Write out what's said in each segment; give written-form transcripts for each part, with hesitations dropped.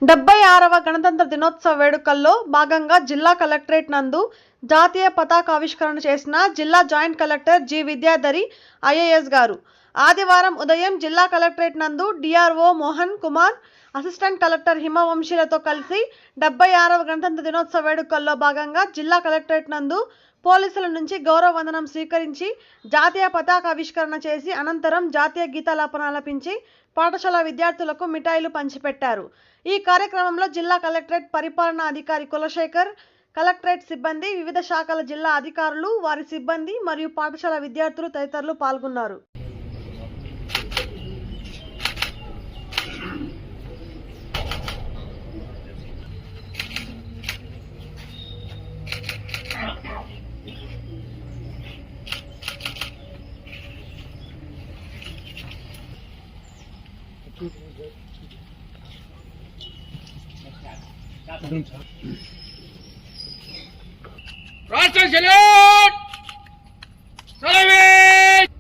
76వ గణతంత్ర దినోత్సవ వేడుకల్లో భాగంగా జిల్లా కలెక్టరేట్ నందు జాతీయ పతాకావిష్కరణ చేసిన జిల్లా joint collector G Vidyadhari IAS గారు ఆదివారం ఉదయం జిల్లా కలెక్టరేట్ నందు DRO Mohan Kumar, assistant collector హిమవంశీలతో కలిసి 76వ గణతంత్ర దినోత్సవ వేడుకల్లో భాగంగా జిల్లా కలెక్టరేట్ నందు పోలీసుల నుంచి గౌరవ వందనం స్వీకరించి జాతీయ పతాకావిష్కరణ చేసి అనంతరం జాతీయ గీతాలాపన ఆలపించి పాఠశాల విద్యార్థులకు మిఠాయిలు పంచిపెట్టారు. ఈ కార్యక్రమంలో జిల్లా కలెక్టరేట్ పరిపాలనా అధికారి కులశేఖర్, కలెక్టరేట్ సిబ్బంది, వివిధ శాఖల జిల్లా అధికారులు, వారి సిబ్బంది మరియు పాఠశాల విద్యార్థులు తదితరులు పాల్గొన్నారు. రాష్ట్ర సెల్యూట్ సర్వీస్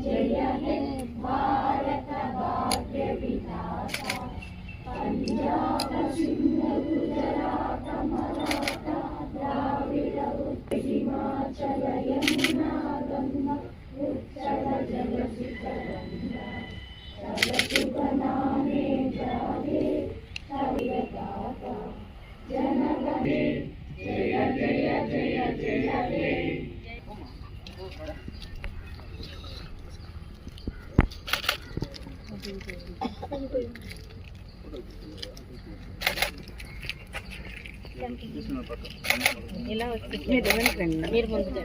జయ హే భారత భాగ్య విధాత పంజాబ్ సింధ్ గుజరాత్ మరాఠా ద్రావిడ హిమాచల యమునా గంగా ఉత్తర జలసితరంగా సరసుగనానే గాయే కవిగాత జనగణే జయ జయ జయ జయ హే. ఇలా వచ్చి మీరు ముందుకు